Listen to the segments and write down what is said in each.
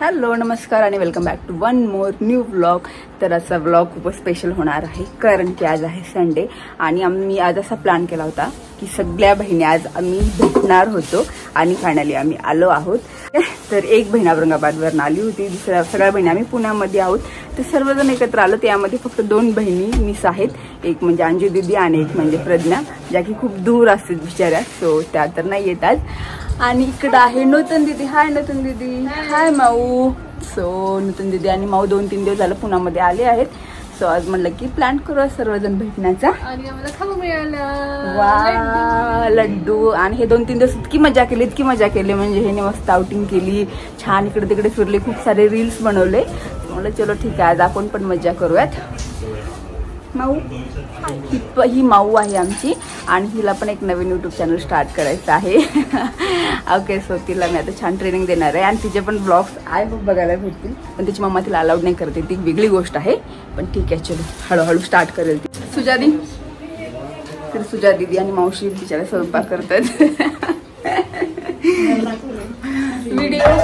Hello नमस्कार आणि welcome back to one more new vlog. तर आजचा व्लॉग खूप स्पेशल होणार आहे कारण की आज आहे संडे आणि आम्ही आज असा प्लॅन केला होता की सगळ्या बहिणी आज आम्ही भेटणार होतो आणि फायनली आम्ही आलो आहोत। तर एक बहीण औरंगाबादवरून आली होती, दुसऱ्या सगळ्या बहिणी आम्ही पुण्यामध्ये आहोत। तर सर्वजण एकत्र आलो। त्यामध्ये फक्त दोन बहिणी मिस आहेत, एक म्हणजे अंजू दीदी आणि एक म्हणजे प्रज्ञा, ज्या की खूप दूर असतात बिचाऱ्या, सो त्या तर नाही येतात। आणि इकडे आहे नूतन दीदी। हाय नूतन दीदी। हाय माऊ। सो नूतन दीदी आणि माऊ 2-3 दिवस झालं पुण्यामध्ये आले आहेत। सो आज म्हणलं की प्लॅन करू सर्वजण भेटण्याचा आणि आम्हाला खाऊ मिळालं वा लड्डू। आणि हे 2-3 दिवस इतकी मजा केली म्हणजे हे मस्त आउटिंग केली, छान इकडे तिकडे फिरले, खूप सारे रील्स बनवले। म्हणलं चलो ठीक आहे आज आपण पण मजा करूयात। माऊ ही माऊ आहे आमची आणि हिला पण एक नवीन यूट्यूब चॅनल स्टार्ट करायचं आहे। ओके सो तिला मी आता छान ट्रेनिंग देणार आहे आणि तिचे पण ब्लॉग्स बघायला भेटतील, पण तिची मम्मा तिला अलाउड नाही करते, ती वेगळी गोष्ट आहे। पण ठीक आहे चलो हळूहळू स्टार्ट करेल ती। सुजादी तर सुजा दीदी आणि मावशी तिच्याला स्वयंपाक करतात। व्हिडिओ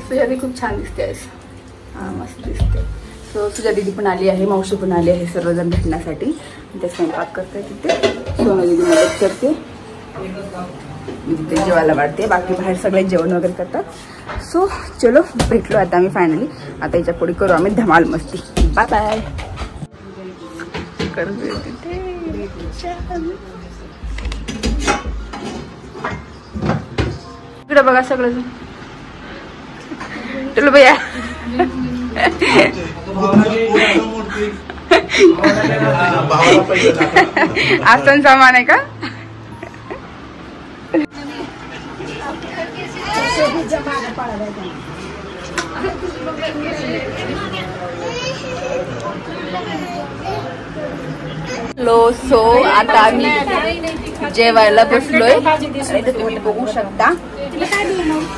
सुजादी खूप छान दिसते आज, हा मस्त दिसते। सो सुजा दीदी पण आली आहे, मावशी पण आली आहे, सर्वजण भेटण्यासाठी। ते स्वयंपाक करते तिथे, सोनू दीदी मदत करते, मी तिथे जेवायला वाढते, बाकी बाहेर सगळे जेवण वगैरे करतात। सो चलो भेटलो आता आम्ही फायनली। आता याच्या पुढे करू आम्ही धमाल मस्ती। Bye bye. इकडे बघा सगळं चलो भैया। आसन सामान आहे का? लो सो आता आम्ही जेवायला बसलोय। तुम्ही बघू शकता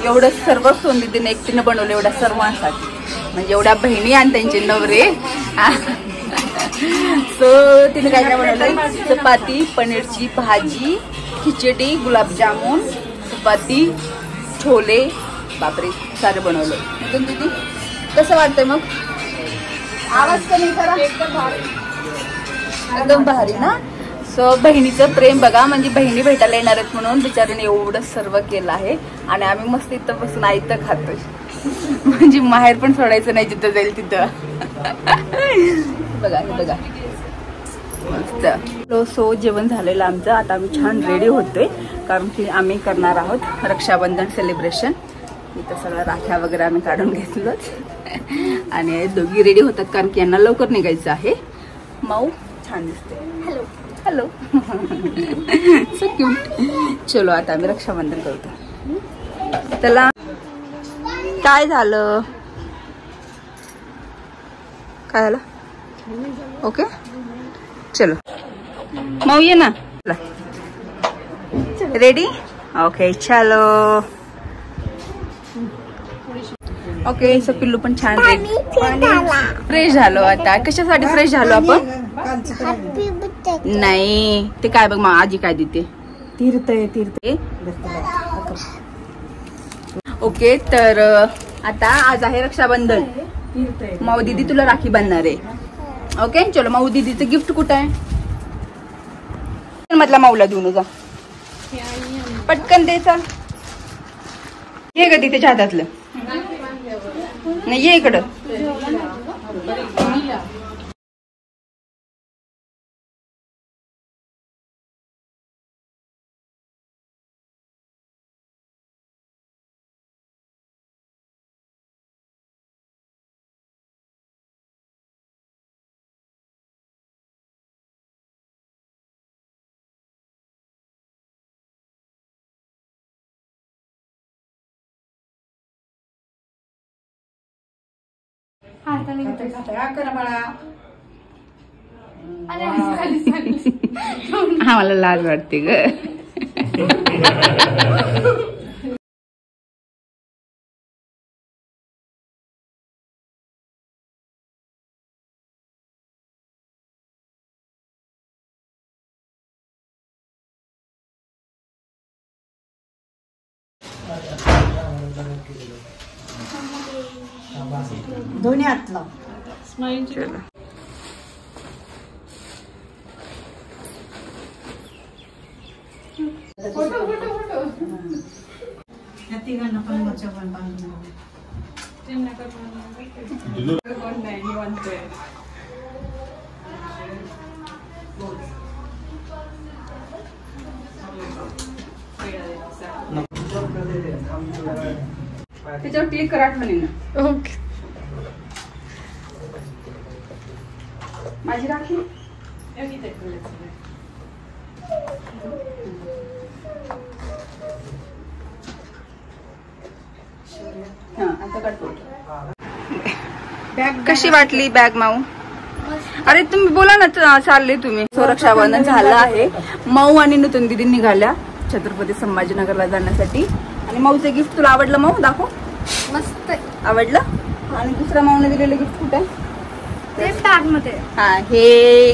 एवढं सर्व सोनदीदीने एकटीने बनवलं, एवढ्या सर्वांसाठी, म्हणजे एवढ्या बहिणी आणि त्यांचे नवरे। सो तिने काय काय बनवलं, चपाती, पनीरची भाजी, खिचडी, गुलाबजामुन, चपाती, छोले, बापरे सारे बनवलं। नूतन दीदी कसं वाटतंय मग? आवाज कमी करा। एकदम भारी ना। सो बहिणीचं प्रेम बघा, म्हणजे बहिणी भेटायला येणार आहेत म्हणून बिचारीने एवढं सर्व केलं आहे आणि आम्ही मस्त इथं बसून आयतं खातोय, म्हणजे माहेर पण सोडायचं नाही जिथं जाईल तिथं। बघा हे बघा मस्त। सो जेवण झालेलं आमचं, आता आम्ही छान रेडी होतोय कारण की आम्ही करणार आहोत रक्षाबंधन सेलिब्रेशन। इथं सगळ्या राख्या वगैरे आम्ही काढून घेतलोच आणि दोघी रेडी होतात कारण की यांना लवकर निघायचं आहे। माऊ छान दिसते। Hello hello so cute. चलो आता आम्ही रक्षाबंधन करतो। त्याला काय झालं, काय झालं? ओके चलो माऊ ये ना, रेडी? ओके चलो। ओके सो पिल्लू पण छान रेडी, फ्रेश झालो। आता कशासाठी फ्रेश झालो आपण? नाही ते काय बघ आजी काय देते, तीर्थ। ओके तर आता आज आहे रक्षाबंधन, माऊ दीदी तुला राखी बांधणार आहे। ओके चलो माऊ दीदीचं गिफ्ट कुठं आहे? मधला माऊला देऊन जा पटकन द्यायचा। हे ग तिच्या हातातलं नाही, ये इकडं। हा मला लाज वाटते ग। दोन्ही हात लाव. चलो या तिघांना पण मोठ्या पण बांधून त्याच्यावर क्लिक करा आठवणीनं. ओके. माझी राखी कशी वाटली बॅग माऊ? अरे तुम्ही बोला ना. चालले तुम्ही. रक्षाबंधन झालं आहे. माऊ आणि नूतन दिदी निघाल्या छत्रपती संभाजीनगरला जाण्यासाठी. आणि माऊचं गिफ्ट तुला आवडलं माऊ? दाखव. मस्त आवडलं. आणि दुसऱ्या माऊने दिलेलं गिफ्ट कुठे? ते बॅग मध्ये. हा हे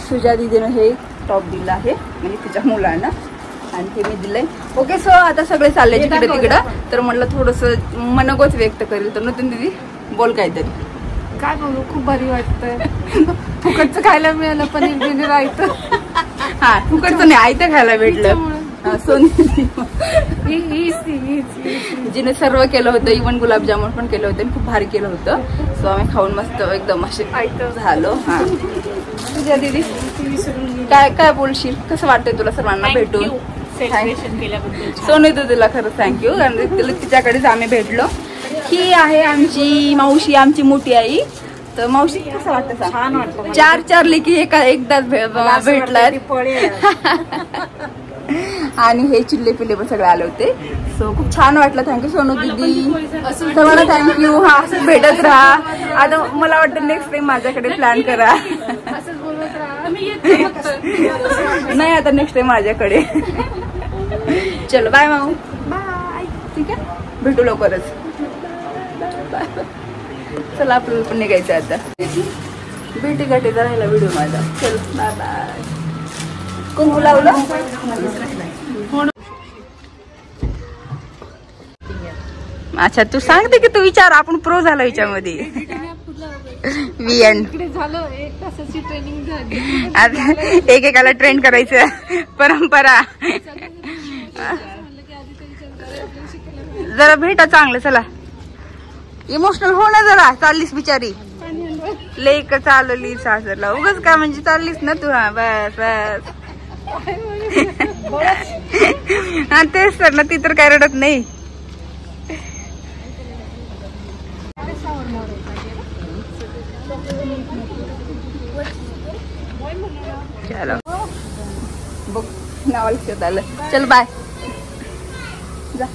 सुजा दीदीनं हे टॉप दिलं आहे म्हणजे तिच्या मुलांना. आणि हे मी दिलंय. ओके. सो आता सगळे चालले तिकडे तिकडं. तर म्हटलं थोडस मनोगत व्यक्त करेल. तर नूतन दीदी बोल काहीतरी. काय बोलू, खूप भारी वाटतंय. फुकटचं खायला मिळालं. पनीर बिनीर आयतं. हा फुकटचं नाही आयतं खायला भेटलं. सोनी जिने सर्व केलं होतं. इव्हन गुलाबजामुन पण केलं होतं. खूप भारी केलं होतं. सो आम्ही खाऊन मस्त एकदम असे झालो. हा तुझ्या दीदी काय काय बोलशील? कसं वाटतंय तुला सर्वांना भेटून? सोनी दीदीला खरंच थँक्यू. कारण तिच्याकडेच आम्ही भेटलो. ही आहे आमची मावशी, आमची मोठी आई. तर मावशी कसं वाटतं सांग? छान वाटतं. 4 लेकी एकदाच भेटलात. आणि हे चिल्ले पिल्ले पण सगळे आले होते. सो खूप छान वाटलं. थँक्यू सोनू दीदी. तुम्हाला थँक्यू. हा असंच भेटत राहा. आता मला वाटतं नेक्स्ट टाइम माझ्याकडे प्लॅन करा. नाही आता नेक्स्ट टाइम माझ्याकडे. चलो बाय माऊ. बाय. ठीक आहे. भेटू लवकरच. चला आपल्याला पण निघायचं आता. भेटी गाठीचा राहिला व्हिडिओ माझा. चल बाय बाय. कुंकू लावलं. अच्छा तू सांगते की तू विचार. आपण प्रो झाला याच्यामध्ये. इकडे झालं 1 तासाची ट्रेनिंग झाली. आता एकेकाला ट्रेन करायचं. परंपरा. जरा भेटा चांगलं. चला इमोशनल हो ना जरा. चाललीस बिचारी. लेक चालली सासरला. उगाच काय म्हणजे चाललीस ना तू. हा बस बस. हा तेच तर ना. ती तर काय रडत नाही. चलो बघ नाव लक्षात आलं. चल बाय. जा.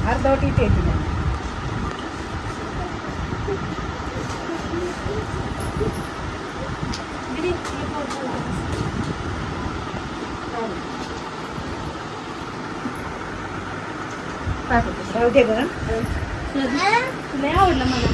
अर्धवट इथे लय आवडलं मला.